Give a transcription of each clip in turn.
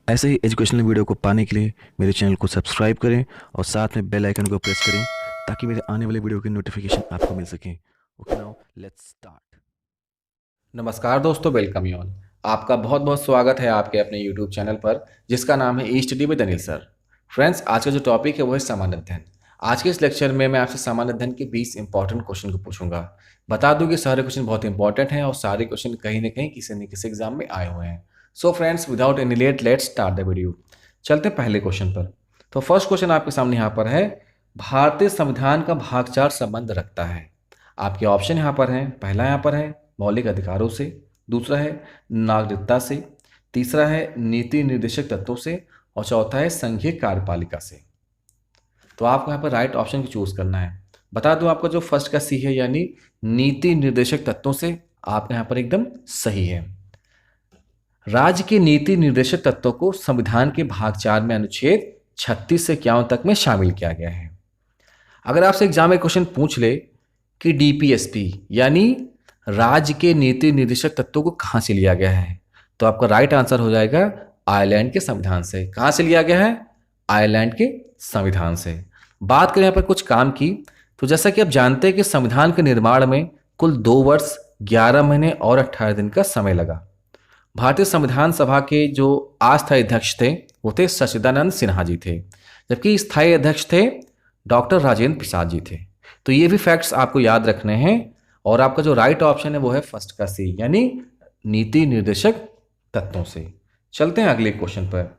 ऐसे ही educational video को पाने के लिए मेरे चैनल को सब्सक्राइब करें और साथ में बेल आइकन को प्रेस करें ताकि मेरे आने वाले वीडियो की नोटिफिकेशन आपको मिल सके। Okay, now let's start. नमस्कार दोस्तों, वेलकम यू ऑल। आपका बहुत बहुत स्वागत है आपके अपने YouTube चैनल पर जिसका नाम है e study with Anil sir. Friends, आज का जो टॉपिक है वो है सामान्य अध्ययन। आज के इस लेक्चर में मैं आपसे सामान्य अध्ययन के 20 इंपॉर्टेंट क्वेश्चन को पूछूंगा। बता दूं कि सारे क्वेश्चन बहुत इंपॉर्टेंट हैं और सारे क्वेश्चन कहीं ना कहीं किसी न किसी एग्जाम में आए हुए हैं। So friends, without any let let's start the video. चलते पहले क्वेश्चन पर। तो फर्स्ट क्वेश्चन आपके सामने यहाँ पर है, भारतीय संविधान का भाग 4 संबंध रखता है। आपके ऑप्शन यहाँ पर हैं। पहला यहाँ पर है मौलिक अधिकारों से, दूसरा है नागरिकता से, तीसरा है नीति निर्देशक तत्वों से और चौथा है संघीय कार्यपालिका से। तो आपको यहाँ पर राइट ऑप्शन को चूज करना है। बता दूं आपका जो फर्स्ट का सी है यानी नीति निर्देशक तत्वों से, आपका यहाँ पर एकदम सही है। राज्य के नीति निर्देशक तत्वों को संविधान के भाग 4 में अनुच्छेद 36 से 51 तक में शामिल किया गया है। अगर आपसे एग्जाम में क्वेश्चन पूछ ले कि डीपीएसपी यानी राज्य के नीति निर्देशक तत्वों को कहां से लिया गया है, तो आपका राइट आंसर हो जाएगा आयरलैंड के संविधान से। कहां से लिया गया है? आयरलैंड के संविधान से। बात करें यहाँ पर कुछ काम की, तो जैसा कि आप जानते हैं कि संविधान के निर्माण में कुल 2 वर्ष 11 महीने और 18 दिन का समय लगा। भारतीय संविधान सभा के जो अस्थायी अध्यक्ष थे वो थे सच्चिदानंद सिन्हा जी थे, जबकि स्थायी अध्यक्ष थे डॉक्टर राजेंद्र प्रसाद जी थे। तो ये भी फैक्ट्स आपको याद रखने हैं और आपका जो राइट ऑप्शन है वो है फर्स्ट का सी यानी नीति निर्देशक तत्वों से। चलते हैं अगले क्वेश्चन पर।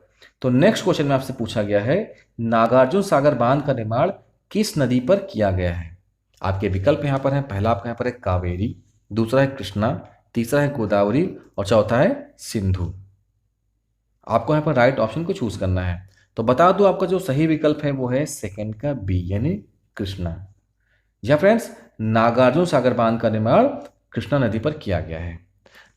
तो नेक्स्ट क्वेश्चन में आपसे पूछा गया है, नागार्जुन सागर बांध का निर्माण किस नदी पर किया गया है? आपके विकल्प यहाँ पर हैं। पहला आपका यहाँ पर है कावेरी, दूसरा है कृष्णा, तीसरा है गोदावरी और चौथा है सिंधु। आपको यहाँ पर राइट ऑप्शन को चूज करना है। तो बता दूं आपका जो सही विकल्प है वो है सेकंड का बी यानी कृष्णा। जी फ्रेंड्स, नागार्जुन सागर बांध का निर्माण कृष्णा नदी पर किया गया है।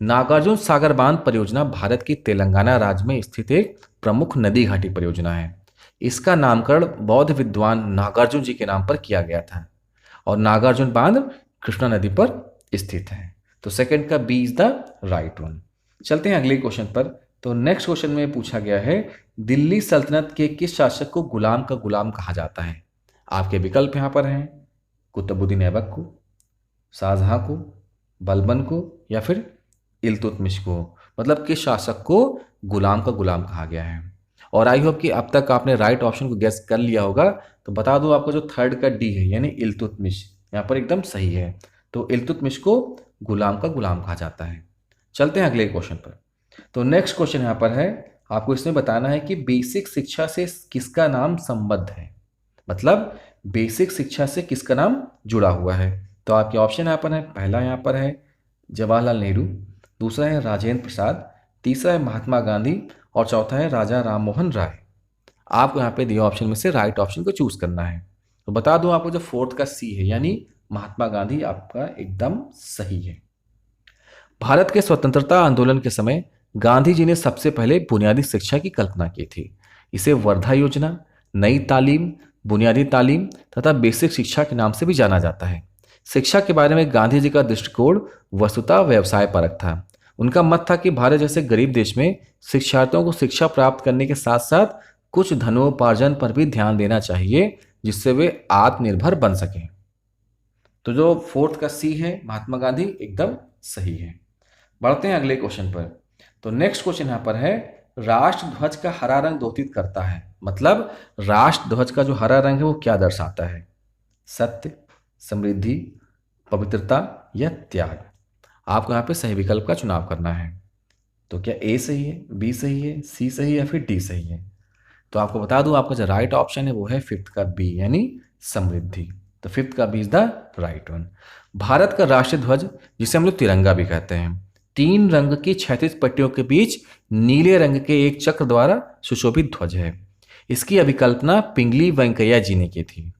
नागार्जुन सागर बांध परियोजना भारत की तेलंगाना राज्य में स्थित एक प्रमुख नदी घाटी परियोजना है। इसका नामकरण बौद्ध विद्वान नागार्जुन जी के नाम पर किया गया था और नागार्जुन बांध कृष्णा नदी पर स्थित है। तो सेकंड का B is the right one. चलते हैं अगले क्वेश्चन पर। तो नेक्स्ट क्वेश्चन में पूछा गया है, दिल्ली सल्तनत के किस शासक को गुलाम का गुलाम कहा जाता है? आपके विकल्प यहां पर हैं, कुतुबुद्दीन ऐबक को, शाहजहां को, बलबन को या फिर इल्तुतमिश को। मतलब किस शासक को गुलाम का गुलाम कहा गया है। और आई होप कि अब तक आपने राइट ऑप्शन को गेस कर लिया होगा। तो बता दूं आपको जो थर्ड का डी है यानी इल्तुतमिश यहाँ पर एकदम सही है। तो इल्तुतमिश को गुलाम का गुलाम कहा जाता है। चलते हैं अगले क्वेश्चन पर। तो नेक्स्ट क्वेश्चन यहाँ पर है, आपको इसमें बताना है कि बेसिक शिक्षा से किसका नाम संबद्ध है। मतलब बेसिक शिक्षा से किसका नाम जुड़ा हुआ है। तो आपके ऑप्शन यहाँ पर है। पहला यहाँ पर है जवाहरलाल नेहरू, दूसरा है राजेंद्र प्रसाद, तीसरा है महात्मा गांधी और चौथा है राजा राममोहन राय। आपको यहाँ पे दिए ऑप्शन में से राइट ऑप्शन को चूज करना है। तो बता दूं आपको जो फोर्थ का सी है यानी महात्मा गांधी आपका एकदम सही है। भारत के स्वतंत्रता आंदोलन के समय गांधी जी ने सबसे पहले बुनियादी शिक्षा की कल्पना की थी। इसे वर्धा योजना, नई तालीम, बुनियादी तालीम तथा बेसिक शिक्षा के नाम से भी जाना जाता है। शिक्षा के बारे में गांधी जी का दृष्टिकोण वस्तुतः व्यवसाय परक था। उनका मत था कि भारत जैसे गरीब देश में शिक्षार्थियों को शिक्षा प्राप्त करने के साथ साथ कुछ धनोपार्जन पर भी ध्यान देना चाहिए जिससे वे आत्मनिर्भर बन सकें। तो जो फोर्थ का सी है महात्मा गांधी एकदम सही है। बढ़ते हैं अगले क्वेश्चन पर। तो नेक्स्ट क्वेश्चन यहाँ पर है, राष्ट्र ध्वज का हरा रंग द्योतित करता है। मतलब राष्ट्र ध्वज का जो हरा रंग है वो क्या दर्शाता है? सत्य, समृद्धि, पवित्रता या त्याग। आपको यहाँ पे सही विकल्प का चुनाव करना है। तो क्या ए सही है, बी सही है, सी सही है या फिर डी सही है? तो आपको बता दूं आपका जो राइट ऑप्शन है वो है फिफ्थ का बी यानी समृद्धि। तो फिफ्थ का B is the right one. Bharat का राष्ट्रीय ध्वज, जिसे हम लोग तिरंगा भी कहते हैं, 3 रंग की क्षैतिज पट्टियों के बीच नीले रंग के एक चक्र द्वारा सुशोभित ध्वज है। इसकी अभिकल्पना पिंगली वेंकैया जी ने की थी।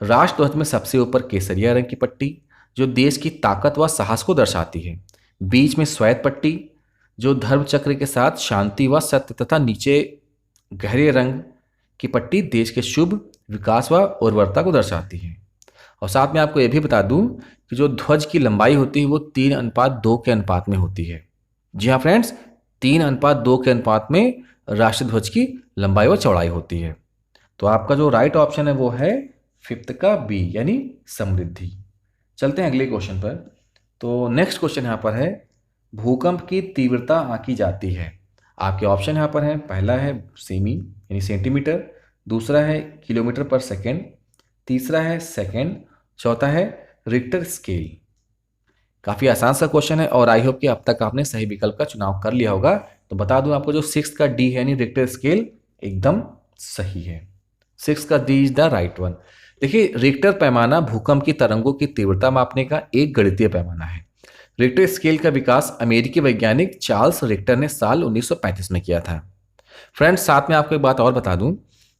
राष्ट्र ध्वज में सबसे ऊपर केसरिया रंग की पट्टी जो देश की ताकत व साहस को दर्शाती है, बीच में श्वेत पट्टी जो धर्म चक्र के साथ शांति व सत्य तथा नीचे गहरे रंग की पट्टी देश के शुभ विकास व उर्वरता को दर्शाती है। और साथ में आपको यह भी बता दूं कि जो ध्वज की लंबाई होती है वो 3:2 के अनुपात में होती है। जी हाँ फ्रेंड्स, 3:2 के अनुपात में राष्ट्रीय ध्वज की लंबाई व चौड़ाई होती है। तो आपका जो राइट ऑप्शन है वो है 5th का बी यानी समृद्धि। चलते हैं अगले क्वेश्चन पर। तो नेक्स्ट क्वेश्चन यहाँ पर है भूकंप की तीव्रता आंकी जाती है। आपके ऑप्शन यहाँ पर हैं, पहला है सेमी यानी सेंटीमीटर, दूसरा है किलोमीटर पर सेकेंड, तीसरा है सेकेंड, चौथा है रिक्टर स्केल। काफ़ी आसान सा क्वेश्चन है और आई होप कि अब तक आपने सही विकल्प का चुनाव कर लिया होगा। तो बता दूं आपको जो 6 का डी है यानी रिक्टर स्केल एकदम सही है। 6 का D is the right one. देखिए रिक्टर पैमाना भूकंप की तरंगों की तीव्रता मापने का एक गणितीय पैमाना है। रिक्टर स्केल का विकास अमेरिकी वैज्ञानिक चार्ल्स रिक्टर ने साल 1935 में किया था। फ्रेंड्स साथ में आपको एक बात और बता दूं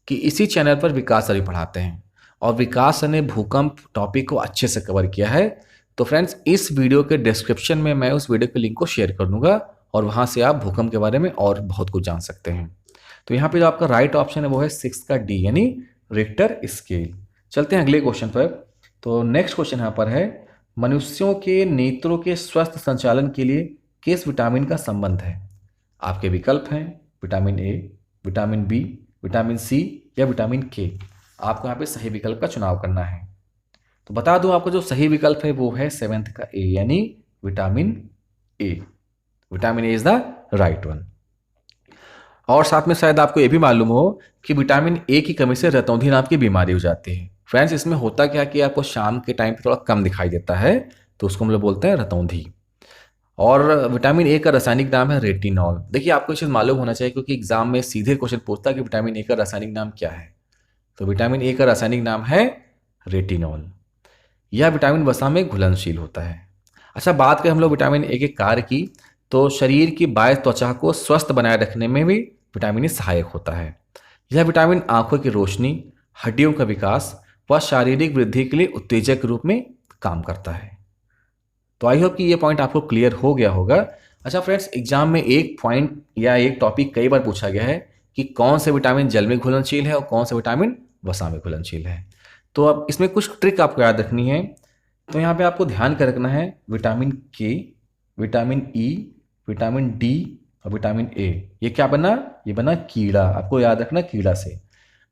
कि इसी चैनल पर विकास सर भी पढ़ाते हैं और विकास सर ने भूकंप टॉपिक को अच्छे से कवर किया है। तो फ्रेंड्स इस वीडियो के डिस्क्रिप्शन में मैं उस वीडियो के लिंक को शेयर कर दूंगा और वहां से आप भूकंप के बारे में और बहुत कुछ जान सकते हैं। तो यहाँ पे जो आपका राइट ऑप्शन है वो है 6 का डी यानी रिक्टर स्केल। चलते हैं अगले क्वेश्चन पर। तो नेक्स्ट क्वेश्चन यहाँ पर है मनुष्यों के नेत्रों के स्वस्थ संचालन के लिए किस विटामिन का संबंध है। आपके विकल्प हैं vitamin A, vitamin B, vitamin C या विटामिन के। आपको यहाँ पे सही विकल्प का चुनाव करना है। तो बता दूं आपको जो सही विकल्प है वो है 7th का ए यानी vitamin A. Vitamin A is the right one. और साथ में शायद आपको ये भी मालूम हो कि विटामिन ए की कमी से रतौंधी नाम की बीमारी हो जाती है। फ्रेंड्स इसमें होता क्या कि आपको शाम के टाइम पे थोड़ा कम दिखाई देता है तो उसको हम लोग बोलते हैं रतौंधी। और विटामिन ए का रासायनिक नाम है रेटिनॉल। देखिए आपको ये चीज़ मालूम होना चाहिए क्योंकि एग्जाम में सीधे क्वेश्चन पूछता है कि विटामिन ए का रासायनिक नाम क्या है। तो विटामिन ए का रासायनिक नाम है रेटिनॉल। यह विटामिन वसा में घुलनशील होता है। अच्छा बात करें हम लोग विटामिन ए के कार्य की तो शरीर की बाह्य त्वचा को स्वस्थ बनाए रखने में भी विटामिन ए सहायक होता है। यह विटामिन आंखों की रोशनी, हड्डियों का विकास व शारीरिक वृद्धि के लिए उत्तेजक के रूप में काम करता है। तो आई होप कि ये पॉइंट आपको क्लियर हो गया होगा। अच्छा फ्रेंड्स एग्जाम में एक पॉइंट या एक टॉपिक कई बार पूछा गया है कि कौन से विटामिन जल में घुलनशील है और कौन से विटामिन वसा में घुलनशील है। तो अब इसमें कुछ ट्रिक आपको याद रखनी है। तो यहाँ पे आपको ध्यान कर रखना है विटामिन के, विटामिन ई, विटामिन डी और विटामिन ए। ये क्या बना? ये बना कीड़ा। आपको याद रखना कीड़ा से।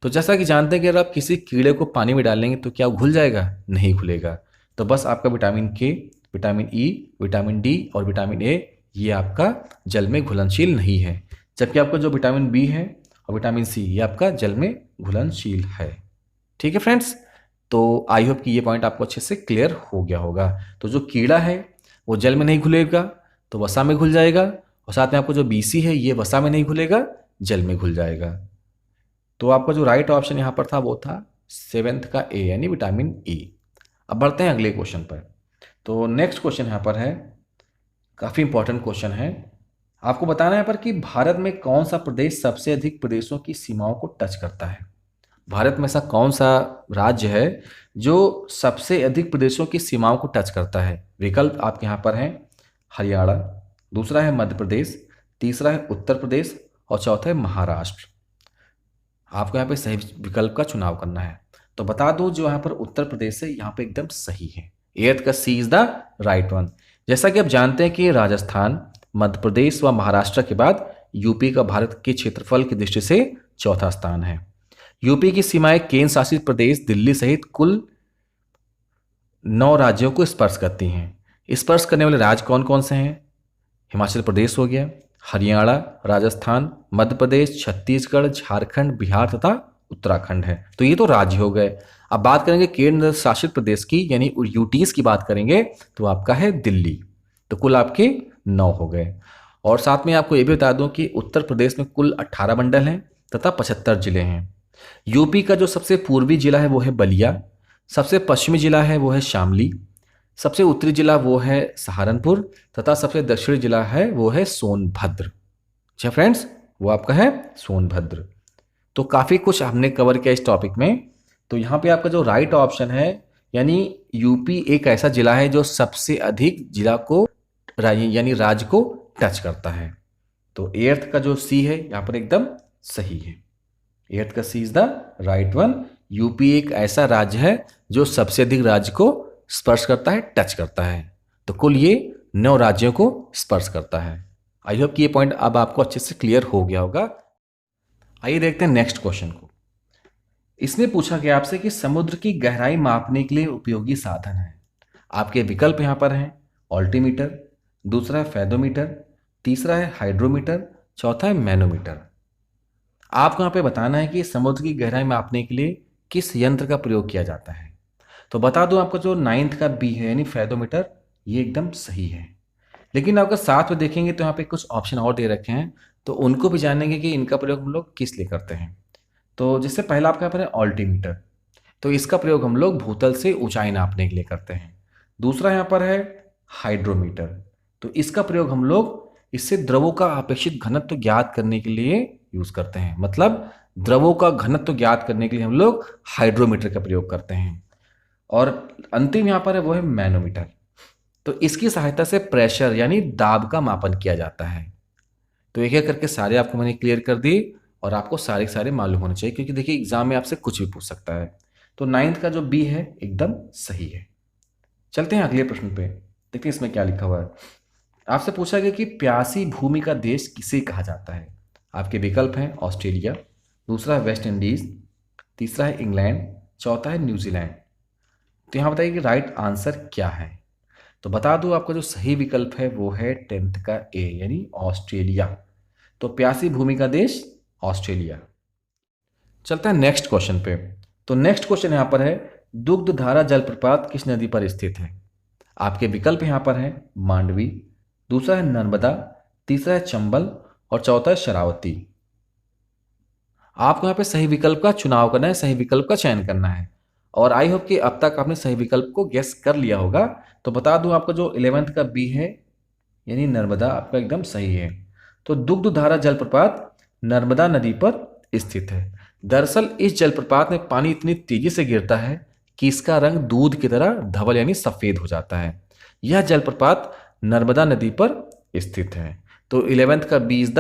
तो जैसा कि जानते हैं कि अगर आप किसी कीड़े को पानी में डालेंगे तो क्या घुल जाएगा? नहीं घुलेगा। तो बस आपका विटामिन के, विटामिन ई, विटामिन डी और विटामिन ए ये आपका जल में घुलनशील नहीं है। जबकि आपका जो विटामिन बी है और विटामिन सी ये आपका जल में घुलनशील है। ठीक है फ्रेंड्स, तो आई होप कि ये पॉइंट आपको अच्छे से क्लियर हो गया होगा। तो जो कीड़ा है वो जल में नहीं घुलेगा तो वसा में घुल जाएगा और साथ में आपको जो बीसी है ये वसा में नहीं घुलेगा, जल में घुल जाएगा। तो आपका जो राइट ऑप्शन यहाँ पर था वो था 7th का ए यानी विटामिन ई। अब बढ़ते हैं अगले क्वेश्चन पर। तो नेक्स्ट क्वेश्चन यहाँ पर है, काफ़ी इंपॉर्टेंट क्वेश्चन है। आपको बताना है यहाँ पर कि भारत में कौन सा प्रदेश सबसे अधिक प्रदेशों की सीमाओं को टच करता है। भारत में ऐसा कौन सा राज्य है जो सबसे अधिक प्रदेशों की सीमाओं को टच करता है। विकल्प आपके यहाँ पर हैं हरियाणा, दूसरा है मध्य प्रदेश, तीसरा है उत्तर प्रदेश और चौथा है महाराष्ट्र। आपको यहाँ पे सही विकल्प का चुनाव करना है। तो बता दूं जो यहाँ पर उत्तर प्रदेश है यहाँ पे एकदम सही है। 8th का C is the right one. जैसा कि आप जानते हैं कि राजस्थान, मध्य प्रदेश व महाराष्ट्र के बाद यूपी का भारत के क्षेत्रफल की दृष्टि से चौथा स्थान है। यूपी की सीमाएं केंद्र शासित प्रदेश दिल्ली सहित कुल 9 राज्यों को स्पर्श करती हैं। स्पर्श करने वाले राज्य कौन कौन से हैं? हिमाचल प्रदेश हो गया, हरियाणा, राजस्थान, मध्य प्रदेश, छत्तीसगढ़, झारखंड, बिहार तथा उत्तराखंड है। तो ये तो राज्य हो गए। अब बात करेंगे केंद्र शासित प्रदेश की यानी यूटीज की बात करेंगे तो आपका है दिल्ली। तो कुल आपके 9 हो गए। और साथ में आपको ये भी बता दूं कि उत्तर प्रदेश में कुल 18 मंडल हैं तथा 75 जिले हैं। यूपी का जो सबसे पूर्वी जिला है वो है बलिया, सबसे पश्चिमी जिला है वो है शामली, सबसे उत्तरी जिला वो है सहारनपुर तथा सबसे दक्षिणी जिला है वो है सोनभद्र। अच्छा फ्रेंड्स, वो आपका है सोनभद्र। तो काफ़ी कुछ हमने कवर किया इस टॉपिक में। तो यहाँ पे आपका जो राइट ऑप्शन है यानी यूपी एक ऐसा जिला है जो सबसे अधिक जिला को यानी राज्य को टच करता है। तो 8th का जो सी है यहाँ पर एकदम सही है। 8th का C is the right one. UP एक ऐसा राज्य है जो सबसे अधिक राज्य को स्पर्श करता है, टच करता है। तो कुल ये 9 राज्यों को स्पर्श करता है। आई होप कि ये पॉइंट अब आपको अच्छे से क्लियर हो गया होगा। आइए देखते हैं नेक्स्ट क्वेश्चन को। इसमें पूछा गया आपसे कि समुद्र की गहराई मापने के लिए उपयोगी साधन है। आपके विकल्प यहाँ पर हैं ऑल्टीमीटर, दूसरा है फेदोमीटर, तीसरा है हाइड्रोमीटर, चौथा है मैनोमीटर। आपको यहाँ पे बताना है कि समुद्र की गहराई मापने के लिए किस यंत्र का प्रयोग किया जाता है। तो बता दूं आपको जो 9th का बी है यानी फेदोमीटर, ये एकदम सही है। लेकिन अगर साथ में देखेंगे तो यहाँ पे कुछ ऑप्शन और दे रखे हैं, तो उनको भी जानेंगे कि इनका प्रयोग हम लोग किस लिए करते हैं। तो जिससे पहला आपका यहाँ पर है ऑल्टीमीटर, तो इसका प्रयोग हम लोग भूतल से ऊंचाई नापने के लिए करते हैं। दूसरा यहाँ पर है हाइड्रोमीटर, तो इसका प्रयोग हम लोग इससे द्रवों का अपेक्षित घनत्व ज्ञात करने के लिए यूज करते हैं। मतलब द्रवों का घनत्व ज्ञात करने के लिए हम लोग हाइड्रोमीटर का प्रयोग करते हैं। और अंतिम यहाँ पर है वो है मैनोमीटर, तो इसकी सहायता से प्रेशर यानी दाब का मापन किया जाता है। तो एक एक करके सारे आपको मैंने क्लियर कर दिए और आपको सारे के सारे मालूम होने चाहिए, क्योंकि देखिए एग्जाम में आपसे कुछ भी पूछ सकता है। तो 9th का जो बी है एकदम सही है। चलते हैं अगले प्रश्न पे, देखते हैं इसमें क्या लिखा हुआ है। आपसे पूछा गया कि प्यासी भूमि का देश किसे कहा जाता है। आपके विकल्प हैं ऑस्ट्रेलिया, दूसरा है वेस्ट इंडीज, तीसरा है इंग्लैंड, चौथा है न्यूजीलैंड। तो यहाँ बताइए कि राइट आंसर क्या है। तो बता दूं आपका जो सही विकल्प है वो है 10th का ए यानी ऑस्ट्रेलिया। तो प्यासी भूमि का देश ऑस्ट्रेलिया। चलता है नेक्स्ट क्वेश्चन पे। तो नेक्स्ट क्वेश्चन यहाँ पर है दुग्धधारा जलप्रपात किस नदी पर स्थित है। आपके विकल्प यहाँ पर है मांडवी, दूसरा है नर्मदा, तीसरा है चंबल और चौथा है शरावती। आपको यहाँ पे सही विकल्प का चुनाव करना है, सही विकल्प का चयन करना है। और आई होप कि अब तक आपने सही विकल्प को गेस कर लिया होगा। तो बता दूं आपको जो 11th का बी है यानी नर्मदा आपका एकदम सही है। तो दुग्धधारा जलप्रपात नर्मदा नदी पर स्थित है। दरअसल इस जलप्रपात में पानी इतनी तेजी से गिरता है कि इसका रंग दूध की तरह धवल यानी सफेद हो जाता है। यह जलप्रपात नर्मदा नदी पर स्थित है। तो 11th का B is the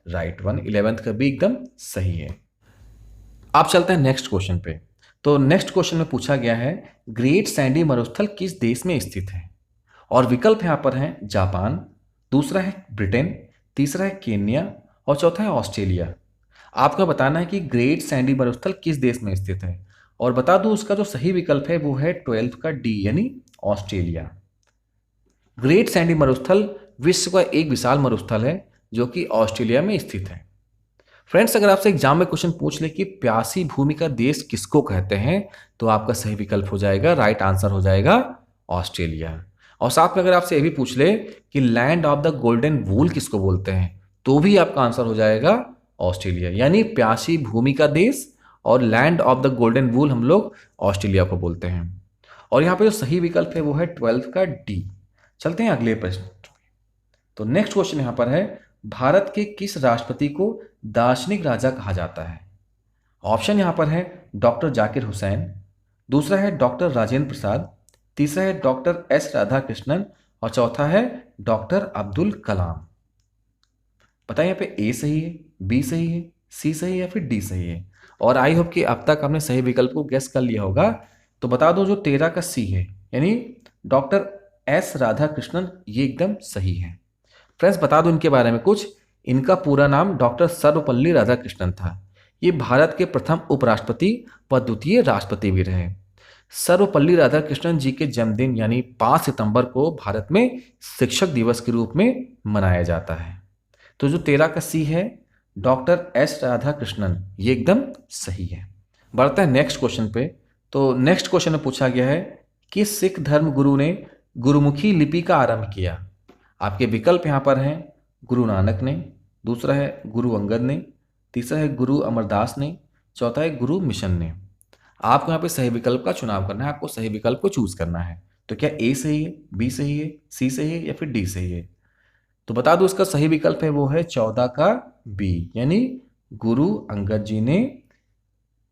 right one, 11th का बी एकदम सही है। आप चलते हैं नेक्स्ट क्वेश्चन पे। तो नेक्स्ट क्वेश्चन में पूछा गया है ग्रेट सैंडी मरुस्थल किस देश में स्थित है। और विकल्प यहां पर हैं जापान, दूसरा है ब्रिटेन, तीसरा है केन्या और चौथा है ऑस्ट्रेलिया। आपको बताना है कि ग्रेट सैंडी मरुस्थल किस देश में स्थित है। और बता दूं उसका जो सही विकल्प है वो है 12th का डी यानी ऑस्ट्रेलिया। ग्रेट सैंडी मरुस्थल विश्व का एक विशाल मरुस्थल है जो कि ऑस्ट्रेलिया में स्थित है। फ्रेंड्स, अगर आपसे एग्जाम में क्वेश्चन पूछ ले कि प्यासी भूमि का देश किसको कहते हैं, तो आपका सही विकल्प हो जाएगा, राइट आंसर हो जाएगा ऑस्ट्रेलिया। और साथ में अगर आपसे ये भी पूछ ले कि लैंड ऑफ द गोल्डन वूल किसको बोलते हैं, तो भी आपका आंसर हो जाएगा ऑस्ट्रेलिया। यानी प्यासी भूमि का देश और लैंड ऑफ द गोल्डन वूल हम लोग ऑस्ट्रेलिया को बोलते हैं। और यहाँ पे जो सही विकल्प है वो है 12th का डी। चलते हैं अगले प्रश्न। तो नेक्स्ट क्वेश्चन यहाँ पर है भारत के किस राष्ट्रपति को दार्शनिक राजा कहा जाता है। ऑप्शन यहाँ पर है डॉक्टर जाकिर हुसैन, दूसरा है डॉक्टर राजेंद्र प्रसाद, तीसरा है डॉक्टर एस राधाकृष्णन और चौथा है डॉक्टर अब्दुल कलाम। बताइए यहाँ पे ए सही है, बी सही है, सी सही है या फिर डी सही है। और आई होप कि अब तक आपने सही विकल्प को गेस कर लिया होगा। तो बता दो जो 13 का सी है यानी डॉक्टर एस राधाकृष्णन, ये एकदम सही है। फ्रेंड्स, बता दो इनके बारे में कुछ। इनका पूरा नाम डॉक्टर सर्वपल्ली राधाकृष्णन था। ये भारत के प्रथम उपराष्ट्रपति व द्वितीय राष्ट्रपति भी रहे। सर्वपल्ली राधाकृष्णन जी के जन्मदिन यानी 5 सितंबर को भारत में शिक्षक दिवस के रूप में मनाया जाता है। तो जो 13 का सी है डॉक्टर एस राधाकृष्णन, ये एकदम सही है। बढ़ते हैं नेक्स्ट क्वेश्चन पे। तो नेक्स्ट क्वेश्चन में पूछा गया है कि सिख धर्म गुरु ने गुरुमुखी लिपि का आरंभ किया। आपके विकल्प यहाँ पर हैं गुरु नानक ने, दूसरा है गुरु अंगद ने, तीसरा है गुरु अमरदास ने, चौथा है गुरु मिशन ने। आपको यहाँ पे सही विकल्प का चुनाव करना है, आपको सही विकल्प को चूज करना है। तो क्या ए सही है, बी सही है, सी सही है या फिर डी सही है। तो बता दो इसका सही विकल्प है वो है 14 का बी यानी गुरु अंगद जी ने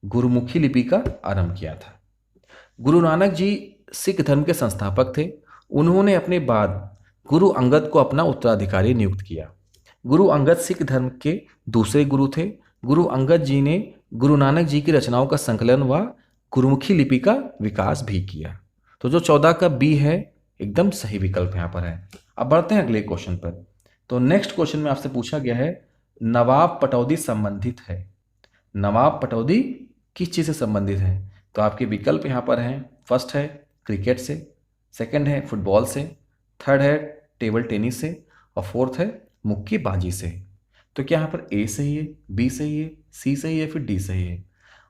गुरुमुखी लिपि का आरंभ किया था। गुरु नानक जी सिख धर्म के संस्थापक थे। उन्होंने अपने बाद गुरु अंगद को अपना उत्तराधिकारी नियुक्त किया। गुरु अंगद सिख धर्म के दूसरे गुरु थे। गुरु अंगद जी ने गुरु नानक जी की रचनाओं का संकलन व गुरुमुखी लिपि का विकास भी किया। तो जो 14 का बी है एकदम सही विकल्प यहाँ पर है। अब बढ़ते हैं अगले क्वेश्चन पर। तो नेक्स्ट क्वेश्चन में आपसे पूछा गया है नवाब पटौदी संबंधित है। नवाब पटौदी किस चीज़ से संबंधित है? तो आपके विकल्प यहाँ पर हैं। फर्स्ट है क्रिकेट से, सेकंड है फुटबॉल से, थर्ड है टेबल टेनिस से और फोर्थ है मुक्केबाजी से। तो क्या यहाँ पर ए सही है, बी सही है, सी सही है, फिर डी सही है?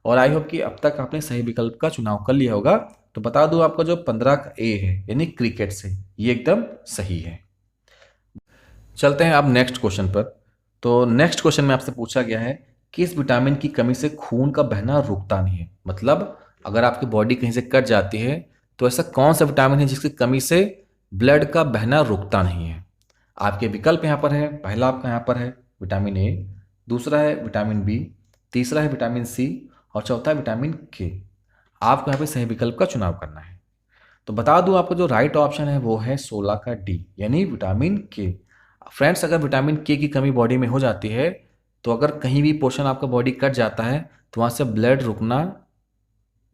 और आई होप कि अब तक आपने सही विकल्प का चुनाव कर लिया होगा। तो बता दूं आपका जो 15 का ए है यानी क्रिकेट से, ये एकदम सही है। चलते हैं अब नेक्स्ट क्वेश्चन पर। तो नेक्स्ट क्वेश्चन में आपसे पूछा गया है किस विटामिन की कमी से खून का बहना रुकता नहीं है। मतलब अगर आपकी बॉडी कहीं से कट जाती है तो ऐसा कौन सा विटामिन है जिसकी कमी से ब्लड का बहना रुकता नहीं है? आपके विकल्प यहाँ पर है। पहला आपका यहाँ पर है विटामिन ए, दूसरा है विटामिन बी, तीसरा है विटामिन सी और चौथा है विटामिन के। आपको यहाँ पे सही विकल्प का चुनाव करना है। तो बता दूं आपको जो राइट ऑप्शन है वो है 16 का डी यानी विटामिन के। फ्रेंड्स, अगर विटामिन के की कमी बॉडी में हो जाती है तो अगर कहीं भी पोर्शन आपका बॉडी कट जाता है तो वहाँ से ब्लड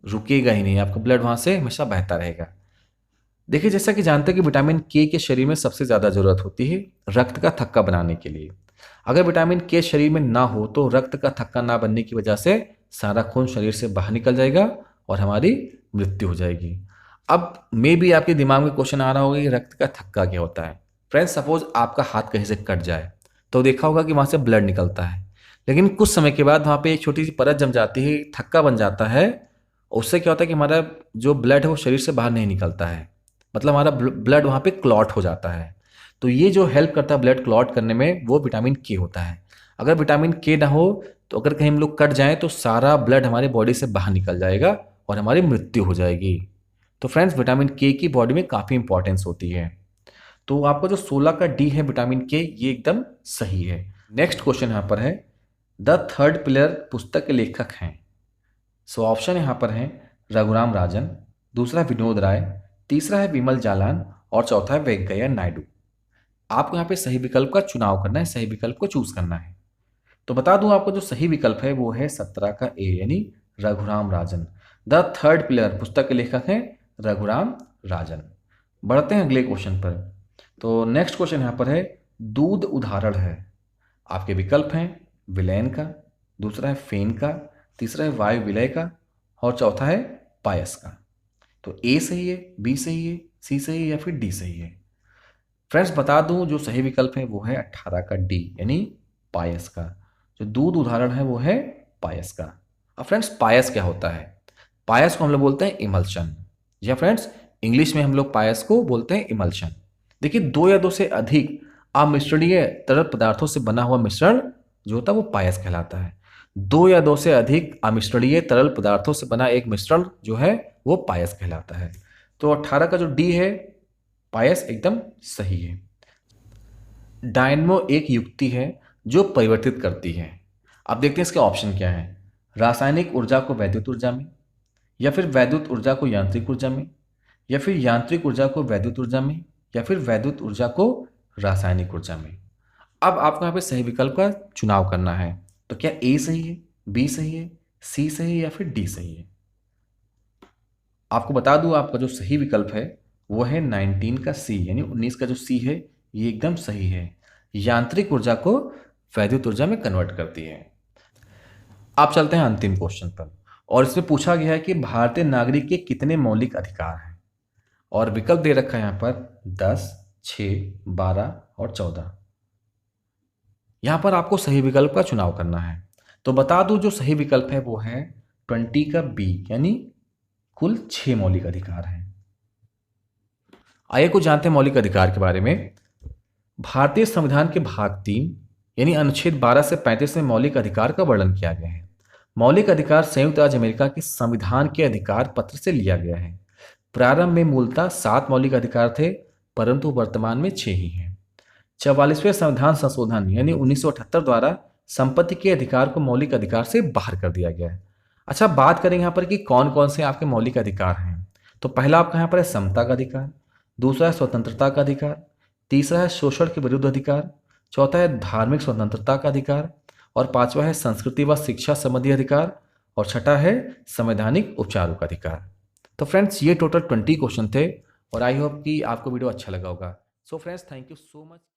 रुकेगा ही नहीं, आपका ब्लड वहाँ से हमेशा बहता रहेगा। देखिए, जैसा कि जानते हैं कि विटामिन के शरीर में सबसे ज़्यादा ज़रूरत होती है रक्त का थक्का बनाने के लिए। अगर विटामिन के शरीर में ना हो तो रक्त का थक्का ना बनने की वजह से सारा खून शरीर से बाहर निकल जाएगा और हमारी मृत्यु हो जाएगी। अब मे भी आपके दिमाग में क्वेश्चन आ रहा होगा कि रक्त का थक्का क्या होता है। फ्रेंड्स, सपोज आपका हाथ कहीं से कट जाए तो देखा होगा कि वहाँ से ब्लड निकलता है, लेकिन कुछ समय के बाद वहाँ पे एक छोटी सी परत जम जाती है, थक्का बन जाता है। उससे क्या होता है कि हमारा जो ब्लड है वो शरीर से बाहर नहीं निकलता है, मतलब हमारा ब्लड वहाँ पे क्लॉट हो जाता है। तो ये जो हेल्प करता है ब्लड क्लॉट करने में वो विटामिन के होता है। अगर विटामिन के ना हो तो अगर कहीं हम लोग कट जाएं तो सारा ब्लड हमारे बॉडी से बाहर निकल जाएगा और हमारी मृत्यु हो जाएगी। तो फ्रेंड्स, विटामिन के की बॉडी में काफ़ी इंपॉर्टेंस होती है। तो आपका जो 16 का डी है विटामिन के, ये एकदम सही है। नेक्स्ट क्वेश्चन यहाँ पर है द थर्ड पिलर पुस्तक के लेखक हैं। सो ऑप्शन यहाँ पर है रघुराम राजन, दूसरा विनोद राय, तीसरा है विमल जालान और चौथा है वेंकैया नायडू। आपको यहाँ पे सही विकल्प का चुनाव करना है, सही विकल्प को चूज करना है। तो बता दूं आपको जो सही विकल्प है वो है 17 का ए यानी Raghuram Rajan. The third pillar पुस्तक के लेखक हैं रघुराम राजन। बढ़ते हैं अगले क्वेश्चन पर। तो नेक्स्ट क्वेश्चन यहाँ पर है दूध उदाहरण है। आपके विकल्प हैं विलयन का, दूसरा है फेन का, तीसरा है वायु विलय का और चौथा है पायस का। तो ए सही है, बी सही है, सी सही है या फिर डी सही है? फ्रेंड्स, बता दूं जो सही विकल्प है वो है 18 का डी यानी पायस का। जो दूध उदाहरण है वो है पायस का। अब फ्रेंड्स, पायस क्या होता है? पायस को हम लोग बोलते हैं इमल्शन, या फ्रेंड्स इंग्लिश में हम लोग पायस को बोलते हैं इमल्शन। देखिए, 2 या 2 से अधिक अमिश्रणीय तरल पदार्थों से बना हुआ मिश्रण जो होता है वो पायस कहलाता है। 2 या 2 से अधिक अमिश्रणीय तरल पदार्थों से बना एक मिश्रण जो है वो पायस कहलाता है। तो 18 का जो डी है पायस एकदम सही है। डायनमो एक युक्ति है जो परिवर्तित करती है। अब देखते हैं इसके ऑप्शन क्या है। रासायनिक ऊर्जा को वैद्युत ऊर्जा में, या फिर वैद्युत ऊर्जा को यांत्रिक ऊर्जा में, या फिर यांत्रिक ऊर्जा को वैद्युत ऊर्जा में, या फिर वैद्युत ऊर्जा को रासायनिक ऊर्जा में। अब आपको यहाँ पे सही विकल्प का चुनाव करना है। तो क्या ए सही है, बी सही है, सी सही है या फिर डी सही है? आपको बता दूं आपका जो सही विकल्प है वो है 19 का सी यानी 19 का जो सी है ये एकदम सही है। यांत्रिक ऊर्जा को वैद्युत ऊर्जा में कन्वर्ट करती है। आप चलते हैं अंतिम क्वेश्चन पर, और इसमें पूछा गया है कि भारतीय नागरिक के कितने मौलिक अधिकार हैं, और विकल्प दे रखा है यहाँ पर 10, 6, 12 और 14। यहाँ पर आपको सही विकल्प का चुनाव करना है। तो बता दूं जो सही विकल्प है वो है 20 का बी यानी कुल 6 मौलिक अधिकार हैं। आइए कुछ जानते हैं मौलिक अधिकार के बारे में। भारतीय संविधान के भाग 3 यानी अनुच्छेद 12 से 35 में मौलिक अधिकार का वर्णन किया गया है। मौलिक अधिकार संयुक्त राज्य अमेरिका के संविधान के अधिकार पत्र से लिया गया है। प्रारंभ में मूलतः 7 मौलिक अधिकार थे, परंतु वर्तमान में 6 ही हैं। 44वें संविधान संशोधन यानी 1978 द्वारा संपत्ति के अधिकार को मौलिक अधिकार से बाहर कर दिया गया है। अच्छा, बात करें यहाँ पर कि कौन कौन से आपके मौलिक अधिकार हैं। तो पहला आपका यहाँ पर है समता का अधिकार, दूसरा है स्वतंत्रता का अधिकार, तीसरा है शोषण के विरुद्ध अधिकार, चौथा है धार्मिक स्वतंत्रता का अधिकार और पांचवा है संस्कृति व शिक्षा संबंधी अधिकार और छठा है संवैधानिक उपचारों का अधिकार। तो फ्रेंड्स, ये टोटल 20 क्वेश्चन थे और आई होप कि आपको वीडियो अच्छा लगा होगा। So friends, thank you so much.